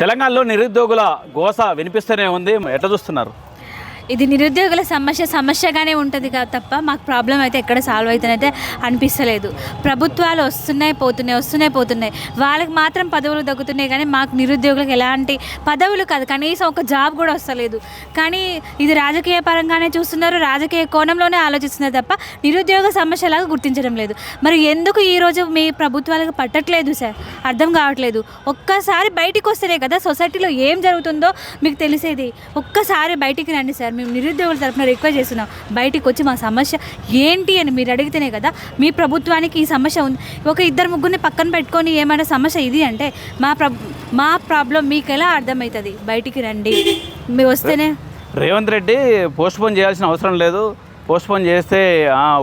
తెలంగాణలో నిరుద్యోగుల గోస వినిపిస్తూనే ఉంది, ఎట్లా చూస్తున్నారు? ఇది నిరుద్యోగుల సమస్యగానే ఉంటుంది కదా తప్ప మాకు ప్రాబ్లం అయితే ఎక్కడ సాల్వ్ అవుతుందైతే అనిపిస్తలేదు. ప్రభుత్వాలు వస్తున్నాయి పోతున్నాయి, వాళ్ళకి మాత్రం పదవులు దక్కుతున్నాయి కానీ మాకు నిరుద్యోగులకు ఎలాంటి పదవులు కాదు, కనీసం ఒక జాబ్ కూడా వస్తలేదు. కానీ ఇది రాజకీయ పరంగానే చూస్తున్నారు, రాజకీయ కోణంలోనే ఆలోచిస్తున్నారు తప్ప నిరుద్యోగ సమస్యలాగా గుర్తించడం లేదు. మరి ఎందుకు ఈరోజు మీ ప్రభుత్వాలకు పట్టట్లేదు సార్? అర్థం కావట్లేదు. ఒక్కసారి బయటికి వస్తేనే కదా సొసైటీలో ఏం జరుగుతుందో మీకు తెలిసేది. ఒక్కసారి బయటికి రండి సార్, మేము నిరుద్యోగుల తరఫున రిక్వెస్ట్ చేస్తున్నాం. బయటికి వచ్చి మా సమస్య ఏంటి అని మీరు అడిగితేనే కదా మీ ప్రభుత్వానికి ఈ సమస్య ఉంది. ఒక ఇద్దరు ముగ్గురిని పక్కన పెట్టుకొని ఏమైనా సమస్య ఇది అంటే మా ప్రాబ్లం మీకు ఎలా అర్థమవుతుంది? బయటికి రండి, మీరు వస్తేనే. రేవంత్ రెడ్డి పోస్ట్పోన్ చేయాల్సిన అవసరం లేదు, పోస్ట్పోన్ చేస్తే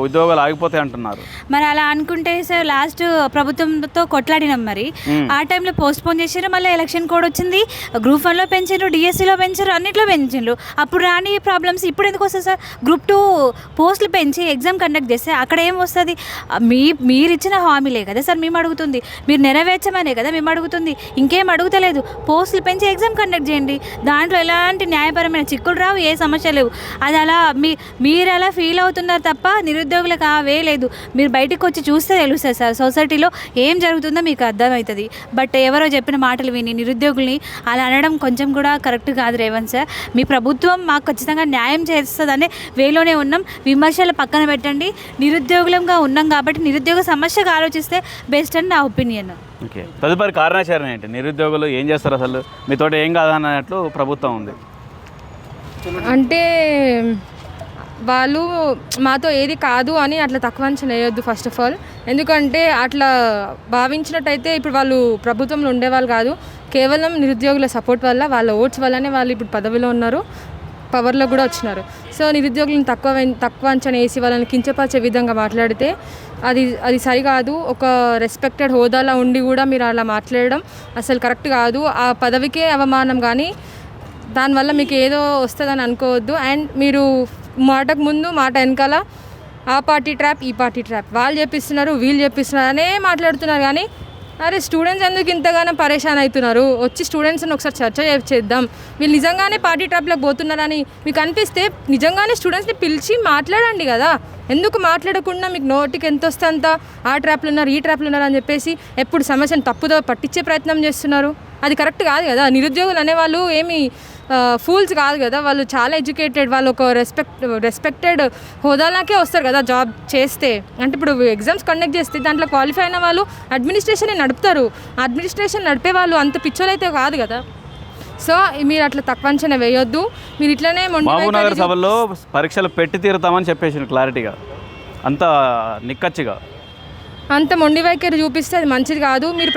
ఉద్యోగాలు ఆగిపోతాయి అంటున్నారు. మరి అలా అనుకుంటే సార్ లాస్ట్ ప్రభుత్వంతో కొట్లాడినాం, మరి ఆ టైంలో పోస్ట్పోన్ చేసారు, మళ్ళీ ఎలక్షన్ కోడ్ వచ్చింది, గ్రూప్ 1లో పెంచారు, డిఎస్సిలో పెంచారు, అన్నింటిలో పెంచారు. అప్పుడు రాని ప్రాబ్లమ్స్ ఇప్పుడు ఎందుకు వస్తుంది సార్? గ్రూప్ 2 పోస్టులు పెంచి ఎగ్జామ్ కండక్ట్ చేస్తే అక్కడ ఏం వస్తుంది? మీరు ఇచ్చిన హామీలే కదా సార్ మేము అడుగుతుంది, మీరు నెరవేర్చమనే కదా మేము అడుగుతుంది, ఇంకేం అడుగుతలేదు. పోస్టులు పెంచి ఎగ్జామ్ కండక్ట్ చేయండి, దాంట్లో ఎలాంటి న్యాయపరమైన చిక్కులు రావు, ఏ సమస్య లేవు. అది అలా మీరు అలా ఫీల్ అవుతున్నారు తప్ప నిరుద్యోగులకు అవే లేదు. మీరు బయటకు వచ్చి చూస్తే తెలుస్తుంది సార్ సొసైటీలో ఏం జరుగుతుందో మీకు అర్థమవుతుంది. బట్ ఎవరో చెప్పిన మాటలు విని నిరుద్యోగుల్ని అలా అనడం కొంచెం కూడా కరెక్ట్ కాదు రేవంత్ సార్. మీ ప్రభుత్వం మాకు ఖచ్చితంగా న్యాయం చేస్తుందనే వేలోనే ఉన్నాం. విమర్శలు పక్కన పెట్టండి, నిరుద్యోగులంగా ఉన్నాం కాబట్టి నిరుద్యోగ సమస్యగా ఆలోచిస్తే బెస్ట్ అని నా ఒపీనియన్. ఓకే, తదుపరి కార్యాచరణ ఏంటి? నిరుద్యోగులు ఏం చేస్తారు అసలు? మీతో ఏం కాదన్నట్లు ప్రభుత్వం ఉంది అంటే వాళ్ళు మాతో ఏది కాదు అని అట్లా తక్కువ అంచనా వేయొద్దు ఫస్ట్ ఆఫ్ ఆల్. ఎందుకంటే అట్లా భావించినట్టయితే ఇప్పుడు వాళ్ళు ప్రభుత్వంలో ఉండేవాళ్ళు కాదు. కేవలం నిరుద్యోగుల సపోర్ట్ వల్ల, వాళ్ళ ఓట్స్ వల్లనే వాళ్ళు ఇప్పుడు పదవిలో ఉన్నారు, పవర్లో కూడా వచ్చినారు. సో నిరుద్యోగులను తక్కువ అంచనా వేసి వాళ్ళని కించపరిచే విధంగా మాట్లాడితే అది సరికాదు. ఒక రెస్పెక్టెడ్ హోదాలో ఉండి కూడా మీరు అలా మాట్లాడడం అసలు కరెక్ట్ కాదు. ఆ పదవికే అవమానం, కానీ దానివల్ల మీకు ఏదో వస్తుందని అనుకోవద్దు. అండ్ మీరు మాటకు ముందు మాట వెనకాల ఆ పార్టీ ట్రాప్, ఈ పార్టీ ట్రాప్, వాళ్ళు చెప్పిస్తున్నారు, వీళ్ళు చెప్పిస్తున్నారు అనే మాట్లాడుతున్నారు. కానీ అరే స్టూడెంట్స్ ఎందుకు ఇంతగానో పరేషాన్ అవుతున్నారు? వచ్చి స్టూడెంట్స్ని ఒకసారి చర్చ చేద్దాం. వీళ్ళు నిజంగానే పార్టీ ట్రాప్లోకి పోతున్నారని మీకు అనిపిస్తే నిజంగానే స్టూడెంట్స్ని పిలిచి మాట్లాడండి కదా. ఎందుకు మాట్లాడకుండా మీకు నోటికి ఎంత వస్తే అంత ఆ ట్రాప్లు ఉన్నారు, ఈ ట్రాప్లు ఉన్నారు అని చెప్పేసి ఎప్పుడు సమస్యను తప్పుదో పట్టించే ప్రయత్నం చేస్తున్నారు? అది కరెక్ట్ కాదు కదా. నిరుద్యోగులు అనేవాళ్ళు ఏమి ఫూల్స్ కాదు కదా, వాళ్ళు చాలా ఎడ్యుకేటెడ్, వాళ్ళు ఒక రెస్పెక్టెడ్ హోదాలాకే వస్తారు కదా జాబ్ చేస్తే. అంటే ఇప్పుడు ఎగ్జామ్స్ కండక్ట్ చేస్తే దాంట్లో క్వాలిఫై అయిన వాళ్ళు అడ్మినిస్ట్రేషన్ నడుపుతారు. అడ్మినిస్ట్రేషన్ నడిపే వాళ్ళు అంత పిచ్చోలైతే కాదు కదా. సో మీరు అట్లా తక్కువ అంచనా వేయొద్దు. మీరు ఇట్లనే మహబూబ్నగర్ సభలో పరీక్షలు పెట్టి తీరుతామని చెప్పేసి క్లారిటీగా, అంత నిక్కచ్చిగా, అంత మొండి వైఖరి చూపిస్తే అది మంచిది కాదు. మీరు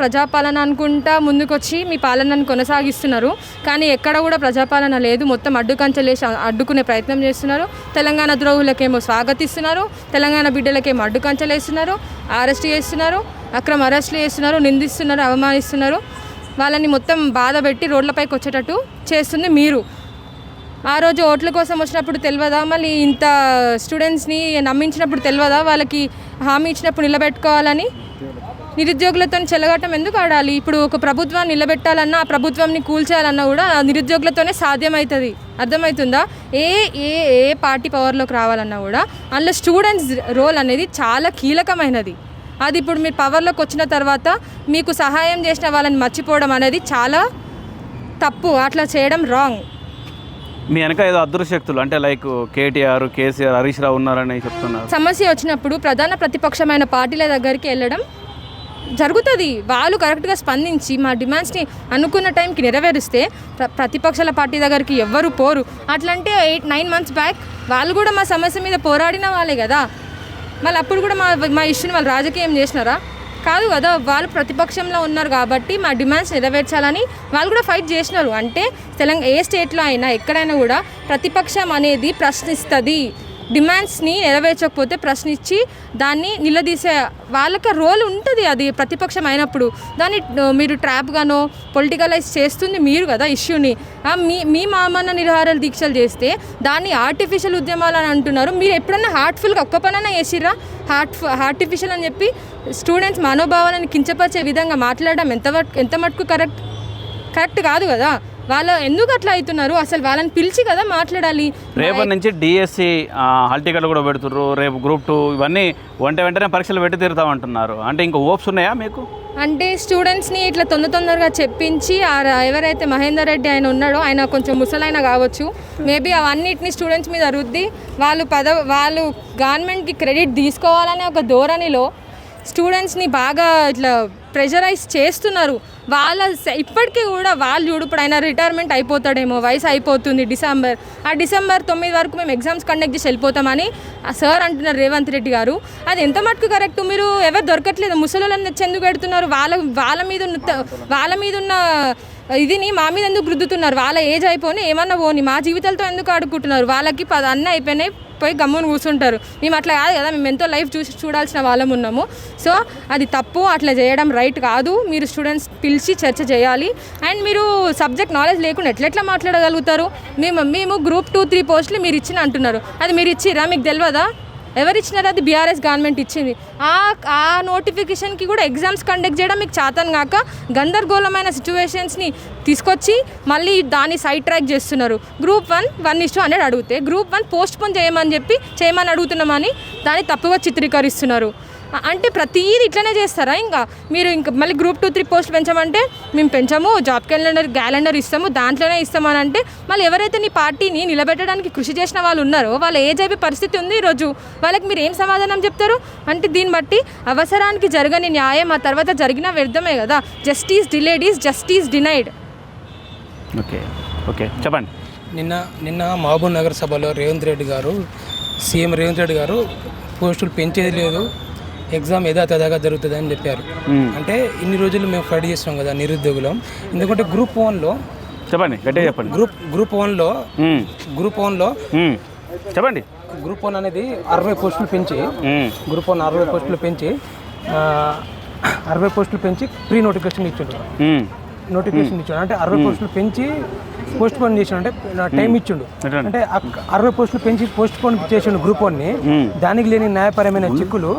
ప్రజాపాలన అనుకుంటా ముందుకొచ్చి మీ పాలనను కొనసాగిస్తున్నారు, కానీ ఎక్కడ కూడా ప్రజాపాలన లేదు. మొత్తం అడ్డుకంచెలేసి అడ్డుకునే ప్రయత్నం చేస్తున్నారు. తెలంగాణ ద్రోహులకేమో స్వాగతిస్తున్నారు, తెలంగాణ బిడ్డలకేమో అడ్డుకంచెలేస్తున్నారు, అరెస్ట్ చేస్తున్నారు, అక్రమ అరెస్టులు చేస్తున్నారు, నిందిస్తున్నారు, అవమానిస్తున్నారు. వాళ్ళని మొత్తం బాధ పెట్టి రోడ్లపైకి వచ్చేటట్టు చేస్తుంది మీరు. ఆ రోజు ఓట్ల కోసం వచ్చినప్పుడు తెలియదా? మళ్ళీ ఇంత స్టూడెంట్స్ని నమ్మించినప్పుడు తెలియదా? వాళ్ళకి హామీ ఇచ్చినప్పుడు నిలబెట్టుకోవాలని. నిరుద్యోగులతో చెలగాటం ఎందుకు ఆడాలి? ఇప్పుడు ఒక ప్రభుత్వాన్ని నిలబెట్టాలన్నా, ఆ ప్రభుత్వాన్ని కూల్చేయాలన్నా కూడా నిరుద్యోగులతోనే సాధ్యమవుతుంది. అర్థమవుతుందా? ఏ ఏ ఏ పార్టీ పవర్లోకి రావాలన్నా కూడా అందులో స్టూడెంట్స్ రోల్ అనేది చాలా కీలకమైనది. అది ఇప్పుడు మీరు పవర్లోకి వచ్చిన తర్వాత మీకు సహాయం చేసిన వాళ్ళని మర్చిపోవడం అనేది చాలా తప్పు. అట్లా చేయడం రాంగ్. మీ వెనక ఏదో అదృశక్తులు అంటే లైక్ కేటీఆర్, కేసీఆర్, హరీష్ రావు ఉన్నారని చెప్తున్నారు. సమస్య వచ్చినప్పుడు ప్రధాన ప్రతిపక్షమైన పార్టీల దగ్గరికి వెళ్ళడం జరుగుతుంది. వాళ్ళు కరెక్ట్గా స్పందించి మా డిమాండ్స్ని అనుకున్న టైంకి నెరవేరిస్తే ప్రతిపక్షాల పార్టీ దగ్గరికి ఎవ్వరు పోరు. అట్లంటే 8-9 months బ్యాక్ వాళ్ళు కూడా మా సమస్య మీద పోరాడిన వాళ్ళే కదా. మళ్ళీ అప్పుడు కూడా మా ఇష్యూని వాళ్ళు రాజకీయం చేసినారా? కాదు కదా. వాళ్ళు ప్రతిపక్షంలో ఉన్నారు కాబట్టి మా డిమాండ్స్ నెరవేర్చాలని వాళ్ళు కూడా ఫైట్ చేసినారు. అంటే ఏ స్టేట్లో అయినా ఎక్కడైనా కూడా ప్రతిపక్షం అనేది ప్రశ్నిస్తుంది. డిమాండ్స్ని నెరవేర్చకపోతే ప్రశ్నించి దాన్ని నిలదీసే వాళ్ళకి రోల్ ఉంటుంది. అది ప్రతిపక్షం అయినప్పుడు దాన్ని మీరు ట్రాప్గానో పొలిటికలైజ్ చేస్తుంది మీరు కదా ఇష్యూని. మీ మామన్న నిరాహారాలు దీక్షలు చేస్తే దాన్ని ఆర్టిఫిషియల్ ఉద్యమాలు అని అంటున్నారు. మీరు ఎప్పుడన్నా హార్ట్ఫుల్గా ఒక్క పనైనా చేసిర్రా? ఆర్టిఫిషియల్ అని చెప్పి స్టూడెంట్స్ మనోభావాలను కించపరిచే విధంగా మాట్లాడడం ఎంత మటుకు కరెక్ట్? కరెక్ట్ కాదు కదా. వాళ్ళు ఎందుకు అట్లా అవుతున్నారు, అసలు వాళ్ళని పిలిచి కదా మాట్లాడాలి. రేపటి నుంచి డిఎస్సి హాల్ టికెట్లు కూడా పెడుతుర్రు, రేపు గ్రూప్ 2 ఇవన్నీ వెంటనే పరీక్షలు పెట్టి తీరుతామంటున్నారు. అంటే ఇంకా హోప్స్ ఉన్నాయా మీకు? అంటే స్టూడెంట్స్ని ఇట్లా తొందరగా చెప్పించి ఎవరైతే మహేందర్ రెడ్డి ఆయన ఉన్నాడో ఆయన కొంచెం ముసలైన కావచ్చు, మేబీ అవన్నిటిని స్టూడెంట్స్ మీద రుద్ది వాళ్ళు గవర్నమెంట్కి క్రెడిట్ తీసుకోవాలనే ఒక ధోరణిలో స్టూడెంట్స్ని బాగా ఇట్లా ప్రెషరైజ్ చేస్తున్నారు. ఇప్పటికీ కూడా వాళ్ళు చూడు, ఇప్పుడు ఆయన రిటైర్మెంట్ అయిపోతాడేమో, వయసు అయిపోతుంది డిసెంబర్ 9 వరకు మేము ఎగ్జామ్స్ కండక్ట్ చేసి వెళ్ళిపోతామని సార్ అంటున్నారు రేవంత్ రెడ్డి గారు. అది ఎంత మటుకు కరెక్ట్? మీరు ఎవరు దొరకట్లేదు, ముసలోళ్ళని ఎందుకు పెడుతున్నారు? వాళ్ళ మీద ఉన్న ఇదిని మా మీద ఎందుకు రుద్దుతున్నారు? వాళ్ళ ఏజ్ అయిపోయి ఏమన్నా పోని, మా జీవితాలతో ఎందుకు ఆడుకుంటున్నారు? వాళ్ళకి అన్నీ అయిపోయినాయి, పోయి గమ్మును కూర్చుంటారు. మేము అట్లా కాదు కదా, మేము ఎంతో లైఫ్ చూడాల్సిన వాళ్ళం ఉన్నాము. సో అది తప్పు, అట్లా చేయడం రైట్ కాదు. మీరు స్టూడెంట్స్ పిలిచి చర్చ చేయాలి. అండ్ మీరు సబ్జెక్ట్ నాలెడ్జ్ లేకుండా ఎట్లా మాట్లాడగలుగుతారు? మేము గ్రూప్ 2, 3 పోస్టులు మీరు ఇచ్చిన అంటున్నారు. అది మీరు ఇచ్చిరా? మీకు తెలియదా ఎవరు ఇచ్చినారు? అది బీఆర్ఎస్ గవర్నమెంట్ ఇచ్చింది. ఆ నోటిఫికేషన్కి కూడా ఎగ్జామ్స్ కండక్ట్ చేయడం మీకు చేతన్ కాక గందరగోళమైన సిచ్యువేషన్స్ని తీసుకొచ్చి మళ్ళీ దాన్ని సైడ్ ట్రాక్ చేస్తున్నారు. గ్రూప్ 1:1 అడిగితే గ్రూప్ 1 పోస్ట్ పోన్ చేయమని అడుగుతున్నామని దాన్ని తప్పుగా చిత్రీకరిస్తున్నారు. అంటే ప్రతిదీ ఇట్లనే చేస్తారా? ఇంకా మళ్ళీ గ్రూప్ 2, 3 పోస్టులు పెంచమంటే మేము పెంచాము, జాబ్ క్యాలెండర్ ఇస్తాము, దాంట్లోనే ఇస్తామని అంటే మళ్ళీ ఎవరైతే నీ పార్టీని నిలబెట్టడానికి కృషి చేసిన వాళ్ళు ఉన్నారో వాళ్ళ ఏజ్ అయిపోయే పరిస్థితి ఉంది ఈరోజు. వాళ్ళకి మీరు ఏం సమాధానం చెప్తారు? అంటే దీన్ని బట్టి అవసరానికి జరగని న్యాయం ఆ తర్వాత జరిగిన వ్యర్థమే కదా. Justice delayed is justice denied. Okay చెప్పండి. నిన్న మహబూబ్ నగర్ సభలో సీఎం రేవంత్ రెడ్డి గారు పోస్టులు పెంచేది లేదు, ఎగ్జామ్ యథాతథంగా జరుగుతుందని చెప్పారు. అంటే ఇన్ని రోజులు మేము ఫైట్ చేస్తున్నాం కదా నిరుద్యోగులం. ఎందుకంటే గ్రూప్ 1లో చెప్పండి, గట్టిగా చెప్పండి. గ్రూప్ 1లో చెప్పండి. గ్రూప్ 1 అనేది 60 పోస్టులు పెంచి గ్రూప్ 1 60 పోస్టులు పెంచి 60 పోస్టులు పెంచి ప్రీ నోటిఫికేషన్ ఇచ్చిండు. అంటే 60 పోస్టులు పెంచి పోస్ట్ పోన్ చేసిండు, అంటే టైం ఇచ్చిండు. అంటే 60 పోస్టులు పెంచి పోస్ట్ పోన్ చేసిండు గ్రూప్ 1ని. దానికి లేని న్యాయపరమైన చిక్కులు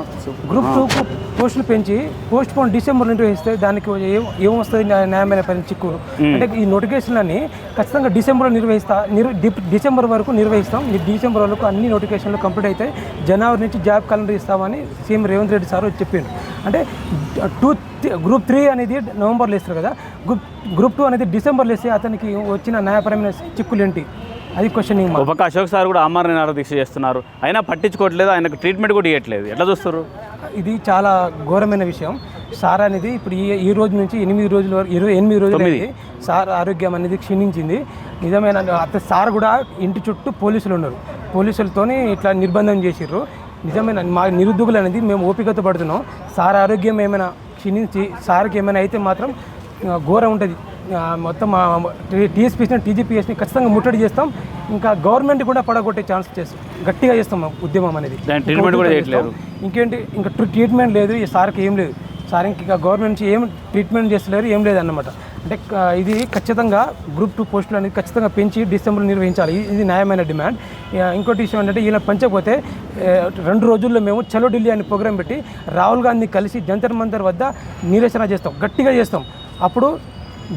గ్రూప్ 2కు పోస్టులు పెంచి పోస్ట్ పోన్ డిసెంబర్ నిర్వహిస్తే దానికి ఏమొస్తుంది న్యాయమైన చిక్కులు? అంటే ఈ నోటిఫికేషన్లని ఖచ్చితంగా డిసెంబర్ వరకు నిర్వహిస్తాం. డిసెంబర్ వరకు అన్ని నోటిఫికేషన్లు కంప్లీట్ అయితే జనవరి నుంచి జాబ్ క్యాలెండర్ ఇస్తామని సీఎం రేవంత్ రెడ్డి సార్ చెప్పిండు. అంటే గ్రూప్ 3 అనేది నవంబర్లో ఇస్తారు కదా, గ్రూప్ 2 అనేది డిసెంబర్లో ఇస్తే అతనికి వచ్చిన న్యాయపరమైన చిక్కులు ఏంటి? అది క్వశ్చన్. ఒక అశోక్ సార్ కూడా ఆమరణ నిరాహార దీక్ష చేస్తున్నారు, అయినా పట్టించుకోవట్లేదు, ఆయనకు ట్రీట్మెంట్ కూడా ఇవ్వట్లేదు. ఎట్లా చూస్తారు? ఇది చాలా ఘోరమైన విషయం. సార్ అనేది ఇప్పుడు ఈ రోజు నుంచి 8 రోజుల వరకు 28 రోజులు సార్ ఆరోగ్యం అనేది క్షీణించింది. నిజమైన సార్ కూడా ఇంటి చుట్టూ పోలీసులు ఉన్నారు, పోలీసులతోనే ఇట్లా నిర్బంధం చేసిర్రు. నిజమైన మా నిరుద్యోగులు అనేది మేము ఓపికతో పడుతున్నాం. సార్ ఆరోగ్యం ఏమైనా క్షీణించి సార్కి ఏమైనా అయితే మాత్రం ఘోరం ఉంటుంది. మొత్తం టీఎస్పీఎస్ని టీజీపీఎస్ని ఖచ్చితంగా ముట్టడి చేస్తాం. ఇంకా గవర్నమెంట్ కూడా పడగొట్టే ఛాన్స్ చేస్తాం, గట్టిగా చేస్తాం ఉద్యమం అనేది. ఇంకేంటి, ఇంకా ట్రీట్మెంట్ లేదు ఈ సార్కి, ఏం లేదు సార్. ఇంకా గవర్నమెంట్ నుంచి ఏం ట్రీట్మెంట్ చేస్తలేరు, ఏం లేదన్నమాట. అంటే ఇది ఖచ్చితంగా గ్రూప్ 2 పోస్టులు అనేది ఖచ్చితంగా పెంచి డిసెంబర్లో నిర్వహించాలి. ఇది న్యాయమైన డిమాండ్. ఇంకోటి విషయం ఏంటంటే ఇలా పెంచకపోతే 2 రోజుల్లో మేము చలో ఢిల్లీ అనే ప్రోగ్రాం పెట్టి రాహుల్ గాంధీ కలిసి జంతర్ మంతర్ వద్ద నిరసన చేస్తాం, గట్టిగా చేస్తాం. అప్పుడు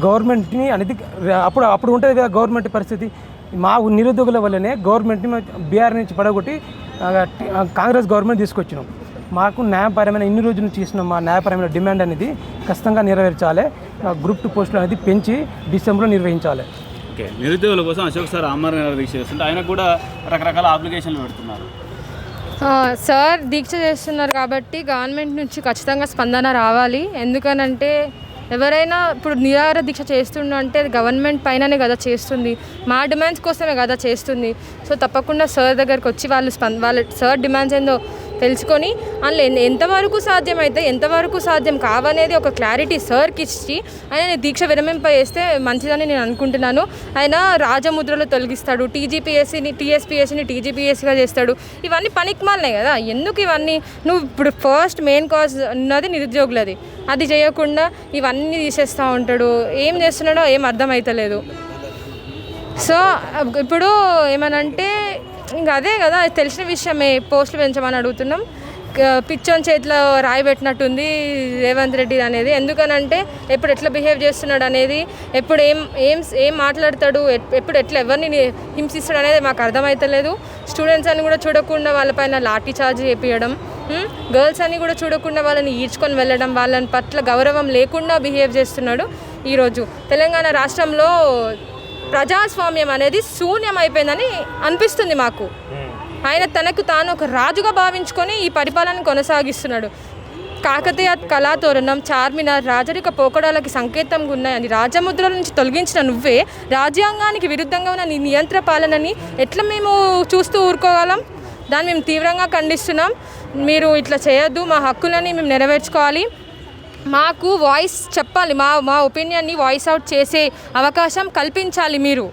గవర్నమెంట్ని అనేది అప్పుడు ఉంటుంది కదా గవర్నమెంట్ పరిస్థితి. మా నిరుద్యోగుల వల్లనే గవర్నమెంట్ని బీఆర్ నుంచి పడగొట్టి కాంగ్రెస్ గవర్నమెంట్ తీసుకొచ్చినాం. మాకు న్యాయపరమైన ఇన్ని రోజులు చేసిన మా న్యాయపరమైన డిమాండ్ అనేది ఖచ్చితంగా నెరవేర్చాలి. గ్రూప్ 2 పోస్టులు అనేది పెంచి డిసెంబర్లో నిర్వహించాలి. ఓకే, నిరుద్యోగుల కోసం అశోక్ సార్ ఆమరణ నిరాహార దీక్ష చేస్తుంటే ఆయన కూడా రకరకాల అప్లికేషన్లు పెడుతున్నారు. సార్ దీక్ష చేస్తున్నారు కాబట్టి గవర్నమెంట్ నుంచి ఖచ్చితంగా స్పందన రావాలి. ఎందుకనంటే ఎవరైనా ఇప్పుడు నిరాహార దీక్ష చేస్తుండే అది గవర్నమెంట్ పైననే కదా చేస్తుంది, మా డిమాండ్స్ కోసమే కదా చేస్తుంది. సో తప్పకుండా సార్ దగ్గరికి వచ్చి వాళ్ళ సార్ డిమాండ్స్ ఏందో తెలుసుకొని అందులో ఎంతవరకు సాధ్యమైతే ఎంతవరకు సాధ్యం కావనేది ఒక క్లారిటీ సార్కి ఇచ్చి ఆయన దీక్ష విరమింపజేస్తే మంచిదని నేను అనుకుంటున్నాను. ఆయన రాజముద్రలు తొలగిస్తాడు, టీఎస్పీఎస్సీని టీజీపీఎస్సీగా చేస్తాడు. ఇవన్నీ పనికిమాలినాయి కదా. ఎందుకు ఇవన్నీ? నువ్వు ఇప్పుడు ఫస్ట్ మెయిన్ కాజ్ ఉన్నది నిరుద్యోగులది, అది చేయకుండా ఇవన్నీ తీసేస్తూ ఉంటాడు. ఏం చేస్తున్నాడో ఏం అర్థమవుతలేదు. సో ఇప్పుడు ఏమనంటే ఇంకా అదే కదా తెలిసిన విషయమే, పోస్టులు పెంచమని అడుగుతున్నాం. పిచ్చోన్ చేతిలో రాయి పెట్టినట్టుంది రేవంత్ రెడ్డి అనేది. ఎందుకనంటే ఎప్పుడు ఎట్లా బిహేవ్ చేస్తున్నాడు అనేది, ఎప్పుడు ఏం మాట్లాడతాడు, ఎప్పుడు ఎట్లా ఎవరిని హింసిస్తాడు అనేది మాకు అర్థమవుతలేదు. స్టూడెంట్స్ అని కూడా చూడకుండా వాళ్ళపైన లాఠీ చార్జ్ చేపించడం, గర్ల్స్ అని కూడా చూడకుండా వాళ్ళని ఈడ్చుకొని వెళ్ళడం, వాళ్ళని పట్ల గౌరవం లేకుండా బిహేవ్ చేస్తున్నాడు. ఈరోజు తెలంగాణ రాష్ట్రంలో ప్రజాస్వామ్యం అనేది శూన్యం అయిపోయిందని అనిపిస్తుంది మాకు. ఆయన తనకు తాను ఒక రాజుగా భావించుకొని ఈ పరిపాలన కొనసాగిస్తున్నాడు. కాకతీయ కళాతోరణం, చార్మినార్ రాజరిక పోకడాలకి సంకేతంగా ఉన్నాయని రాజముద్రల నుంచి తొలగించిన నువ్వే రాజ్యాంగానికి విరుద్ధంగా ఉన్న నీ నియంత్ర పాలనని ఎట్లా మేము చూస్తూ ఊరుకోగలం? దాన్ని మేము తీవ్రంగా ఖండిస్తున్నాం. మీరు ఇట్లా చేయొద్దు, మా హక్కులని మేము నెరవేర్చుకోవాలి, మాకు వాయిస్ చెప్పాలి, మా ఒపీనియన్ని వాయిస్ అవుట్ చేసే అవకాశం కల్పించాలి. మీరు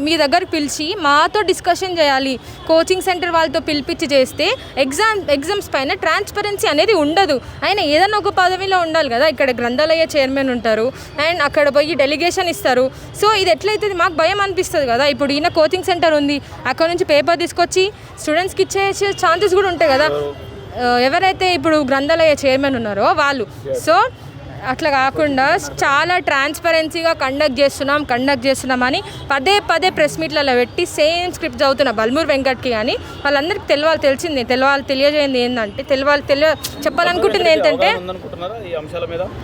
మీ దగ్గర పిలిచి మాతో డిస్కషన్ చేయాలి. కోచింగ్ సెంటర్ వాళ్ళతో పిలిపించి చేస్తే ఎగ్జామ్స్ పైన ట్రాన్స్పరెన్సీ అనేది ఉండదు. ఆయన ఏదైనా ఒక పదవిలో ఉండాలి కదా. ఇక్కడ గ్రంథాలయ చైర్మన్ ఉంటారు అండ్ అక్కడ పోయి డెలిగేషన్ ఇస్తారు. సో ఇది ఎట్లయితే మాకు భయం అనిపిస్తుంది కదా. ఇప్పుడు ఈయన కోచింగ్ సెంటర్ ఉంది, అక్కడ నుంచి పేపర్ తీసుకొచ్చి స్టూడెంట్స్కి ఇచ్చే ఛాన్సెస్ కూడా ఉంటాయి కదా. ఎవరైతే ఇప్పుడు గ్రంథాలయ చైర్మన్ ఉన్నారో వాళ్ళు. సో అట్లా కాకుండా చాలా ట్రాన్స్పరెన్సీగా కండక్ట్ చేస్తున్నామని పదే ప్రెస్ మీట్లలో పెట్టి సేమ్ స్క్రిప్ట్ చదువుతున్న బల్మూర్ వెంకట్కి కానీ వాళ్ళందరికీ తెలియజేయండి ఏంటంటే చెప్పాలనుకుంటుంది ఏంటంటే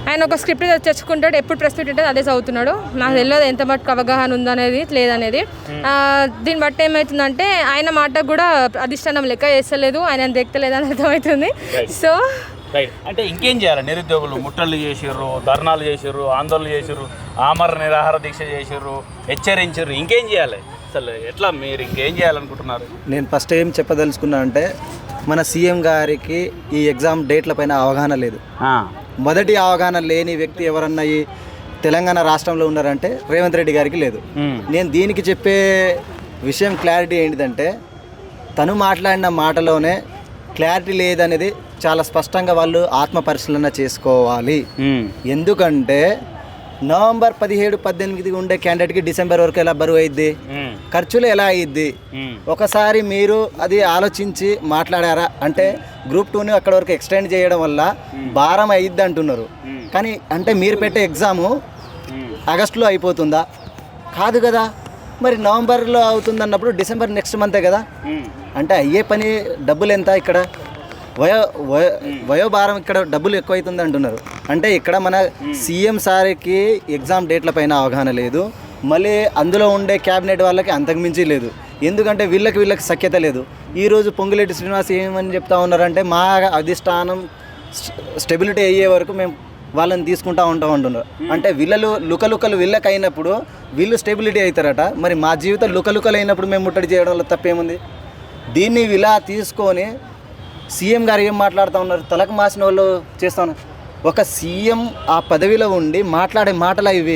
ఆయన ఒక స్క్రిప్ట్ తెచ్చుకుంటాడు, ఎప్పుడు ప్రెస్ మీట్ ఉంటుంది అదే చదువుతున్నాడు. నాకు తెలియదు ఎంత మటుకు అవగాహన ఉందనేది లేదనేది. దీన్ని బట్టి ఏమవుతుందంటే ఆయన మాట కూడా అధిష్టానం లెక్క చేస్తలేదు, ఆయన దిక్కలేదు అని అర్థమవుతుంది. సో అంటే ఇంకేం చేయాలి? నిరుద్యోగులు ముట్టళ్ళు చేసిర్రు, ధర్నాలు చేసిర్రు, ఆందోళన చేసిర్రు, ఆమరణ నిరాహార దీక్ష చేసిర్రు, హెచ్చరించారు. ఇంకేం చేయాలి? అసలు ఎట్లా మీరు ఇంకేం చేయాలనుకుంటున్నారు? నేను ఫస్ట్ ఏం చెప్పదలుచుకున్నా అంటే మన సీఎం గారికి ఈ ఎగ్జామ్ డేట్ల పైన అవగాహన లేదు. మొదటి అవగాహన లేని వ్యక్తి ఎవరన్నా ఈ తెలంగాణ రాష్ట్రంలో ఉన్నారంటే రేవంత్ రెడ్డి గారికి లేదు. నేను దీనికి చెప్పే విషయం క్లారిటీ ఏంటిదంటే తను మాట్లాడిన మాటలోనే క్లారిటీ లేదనేది చాలా స్పష్టంగా వాళ్ళు ఆత్మ పరిశీలన చేసుకోవాలి. ఎందుకంటే నవంబర్ 17-18 ఉండే క్యాండిడేట్కి డిసెంబర్ వరకు ఎలా బరువు అయ్యిద్ది, ఖర్చులు ఎలా అయ్యిద్ది, ఒకసారి మీరు అది ఆలోచించి మాట్లాడారా? అంటే గ్రూప్ 2ని అక్కడ వరకు ఎక్స్టెండ్ చేయడం వల్ల భారం అయ్యిద్ది అంటున్నారు. కానీ అంటే మీరు పెట్టే ఎగ్జాము ఆగస్టులో అయిపోతుందా? కాదు కదా. మరి నవంబర్లో అవుతుంది అన్నప్పుడు డిసెంబర్ నెక్స్ట్ మంతే కదా. అంటే అయ్యే పని డబ్బులు ఎంత? ఇక్కడ వయోభారం ఇక్కడ డబ్బులు ఎక్కువైతుంది అంటున్నారు. అంటే ఇక్కడ మన సీఎం సార్కి ఎగ్జామ్ డేట్ల పైన అవగాహన లేదు, మళ్ళీ అందులో ఉండే క్యాబినెట్ వాళ్ళకి అంతకుమించి లేదు. ఎందుకంటే వీళ్ళకి సఖ్యత లేదు. ఈరోజు పొంగులేటి శ్రీనివాస్ ఏమని చెప్తా ఉన్నారంటే మా అధిష్టానం స్టెబిలిటీ అయ్యే వరకు మేము వాళ్ళని తీసుకుంటా అంటున్నారు. అంటే వీళ్ళలు లుకలుకలు వీళ్ళకి అయినప్పుడు వీళ్ళు స్టెబిలిటీ అవుతారట. మరి మా జీవితం లుకలుకలు అయినప్పుడు మేము ముట్టడి చేయడం వల్ల తప్పేముంది? దీన్ని ఇలా తీసుకొని సీఎం గారు ఏం మాట్లాడుతూ ఉన్నారు? తలకు మాసిన వాళ్ళు చేస్తా ఉన్నారు. ఒక సీఎం ఆ పదవిలో ఉండి మాట్లాడే మాటలా ఇవి?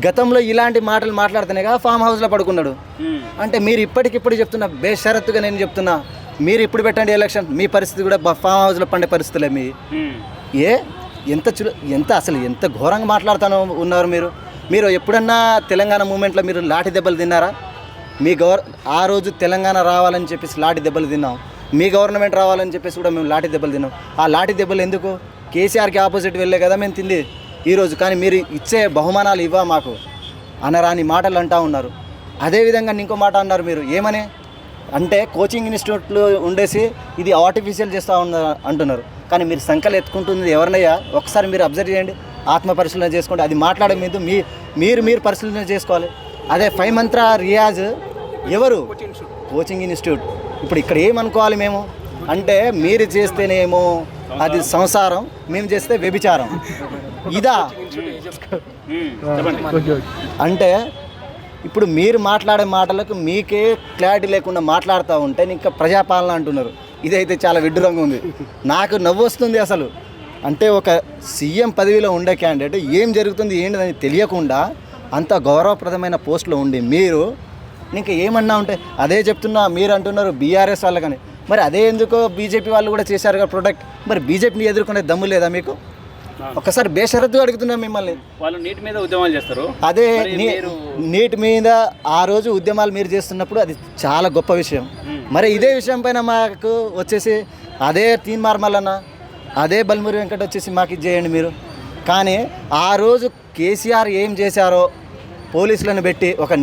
గతంలో ఇలాంటి మాటలు మాట్లాడుతూనే కదా ఫామ్ హౌస్లో పడుకున్నాడు. అంటే మీరు ఇప్పటికిప్పుడు చెప్తున్నా, బేషరత్తుగా నేను చెప్తున్నా, మీరు ఇప్పుడు పెట్టండి ఎలక్షన్, మీ పరిస్థితి కూడా ఫామ్ హౌస్లో పండే పరిస్థితులే మీ. ఎంత అసలు ఎంత ఘోరంగా మాట్లాడుతూ ఉన్నారు మీరు ఎప్పుడన్నా తెలంగాణ మూమెంట్లో మీరు లాఠీ దెబ్బలు తిన్నారా? ఆ రోజు తెలంగాణ రావాలని చెప్పేసి లాఠీ దెబ్బలు తిన్నాం, మీ గవర్నమెంట్ రావాలని చెప్పేసి కూడా మేము లాఠీ దెబ్బలు తిన్నాం. ఆ లాఠీ దెబ్బలు ఎందుకు? కేసీఆర్కి ఆపోజిట్ వెళ్ళే కదా మేము తింది ఈరోజు. కానీ మీరు ఇచ్చే బహుమానాలు ఇవ్వ మాకు అనరాని మాటలు అంటూ ఉన్నారు. అదేవిధంగా ఇంకో మాట అన్నారు మీరు, ఏమని అంటే కోచింగ్ ఇన్స్టిట్యూట్లు ఉండేసి ఇది ఆర్టిఫిషియల్ చేస్తూ అంటున్నారు. కానీ మీరు సంఖ్యలు ఎత్తుకుంటుంది ఎవరినయ్యా? ఒకసారి మీరు అబ్జర్వ్ చేయండి, ఆత్మ పరిశీలన చేసుకోండి. అది మాట్లాడే మీద మీరు పరిశీలన చేసుకోవాలి. అదే 5 మంత్ర రియాజ్ ఎవరు? Coaching institute. ఇప్పుడు ఇక్కడ ఏమనుకోవాలి మేము అంటే మీరు చేస్తేనేమో అది సంసారం, మేము చేస్తే వ్యభిచారం. ఇదా అంటే ఇప్పుడు మీరు మాట్లాడే మాటలకు మీకే క్లారిటీ లేకుండా మాట్లాడుతూ ఉంటే ఇంకా ప్రజాపాలన అంటున్నారు. ఇదైతే చాలా విడ్డూరంగా ఉంది. నాకు నవ్వు వస్తుంది అసలు. అంటే ఒక సీఎం పదవిలో ఉండే క్యాండిడేట్ ఏం జరుగుతుంది ఏంటిదని తెలియకుండా అంత గౌరవప్రదమైన పోస్టులో ఉండి మీరు ఇంకా ఏమన్నా ఉంటే అదే చెప్తున్నా. మీరు అంటున్నారు బీఆర్ఎస్ వాళ్ళకని, మరి అదే ఎందుకో బీజేపీ వాళ్ళు కూడా చేశారు కదా ప్రొడక్ట్. మరి బీజేపీని ఎదుర్కొనే దమ్ము లేదా మీకు? ఒకసారి బేషరత్తు అడుగుతున్నాం మిమ్మల్ని. వాళ్ళు నీటి మీద ఉద్యమాలు చేస్తారు. అదే నీటి మీద ఆ రోజు ఉద్యమాలు మీరు చేస్తున్నప్పుడు అది చాలా గొప్ప విషయం. మరి ఇదే విషయం పైన మాకు వచ్చేసి అదే తీన్మార్ మల్లన్న, అదే బల్మూరి వెంకట వచ్చేసి మాకు ఇది చేయండి మీరు. కానీ ఆ రోజు కేసీఆర్ ఏం చేశారో పోలీసులను పెట్టి ఒక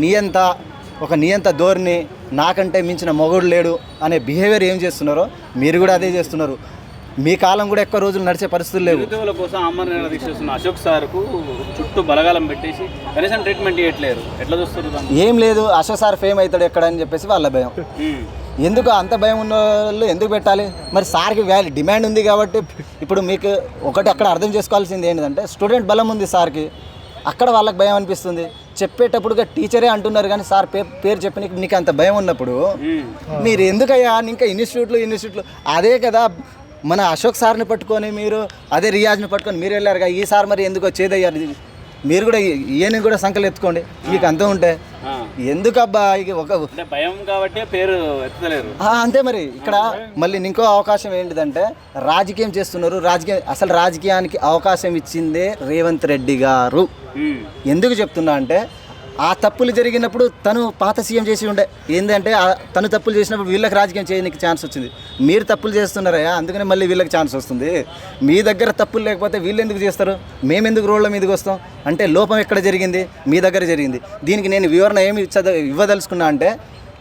నియంత ధోరణి, నాకంటే మించిన మొగుడు లేడు అనే బిహేవియర్ ఏం చేస్తున్నారో మీరు కూడా అదే చేస్తున్నారు. మీ కాలం కూడా ఎక్కువ రోజులు నడిచే పరిస్థితులు లేవు. నిరుద్యోగుల కోసం ఆమరణ నిరాహార దీక్ష చేస్తున్న అశోక్ సార్కు చుట్టూ బలగాలం పెట్టేసి కనీసం ట్రీట్మెంట్ ఇవ్వట్లేరు. ఎట్లా చూస్తారు? ఏం లేదు, అశోక్ సార్ ఫేమ్ అవుతాడు ఎక్కడ అని చెప్పేసి వాళ్ళ భయం. ఎందుకు అంత భయం ఉన్న వాళ్ళు ఎందుకు పెట్టాలి? మరి సార్కి డిమాండ్ ఉంది కాబట్టి ఇప్పుడు మీకు ఒకటి అక్కడ అర్థం చేసుకోవాల్సింది ఏంటంటే స్టూడెంట్ బలం ఉంది సార్కి, అక్కడ వాళ్ళకి భయం అనిపిస్తుంది. చెప్పేటప్పుడుగా టీచరే అంటున్నారు కానీ సార్ పేరు చెప్పి నీకు అంత భయం ఉన్నప్పుడు మీరు ఎందుకయ్యా ఇంకా ఇన్స్టిట్యూట్లు అదే కదా. మన అశోక్ సార్ని పట్టుకొని మీరు అదే రియాజ్ని పట్టుకొని మీరు వెళ్ళారుగా, ఈ సార్ మరి ఎందుకో చేదయ్యారు. మీరు కూడా ఈయన కూడా సంకలు ఎత్తుకోండి మీకు అంతా ఉంటే. ఎందుకబ్బా ఇక ఒక భయం కాబట్టి పేరు ఎత్తలేరు అంతే. మరి ఇక్కడ మళ్ళీ ఇంకో అవకాశం ఏంటిదంటే రాజకీయం చేస్తున్నారు. అసలు రాజకీయానికి అవకాశం ఇచ్చిందే రేవంత్ రెడ్డి గారు. ఎందుకు చెప్తున్నా అంటే ఆ తప్పులు జరిగినప్పుడు తను పాత సీఎం చేసి ఉండే ఏంటంటే తను తప్పులు చేసినప్పుడు వీళ్ళకి రాజకీయం చేయడానికి ఛాన్స్ వచ్చింది. మీరు తప్పులు చేస్తున్నారయ్యా, అందుకని మళ్ళీ వీళ్ళకి ఛాన్స్ వస్తుంది. మీ దగ్గర తప్పులు లేకపోతే వీళ్ళు ఎందుకు చేస్తారు? మేమెందుకు రోడ్ల మీదకి వస్తాం? అంటే లోపం ఎక్కడ జరిగింది? మీ దగ్గర జరిగింది. దీనికి నేను వివరణ ఏమి ఇవ్వదలుచుకున్నా అంటే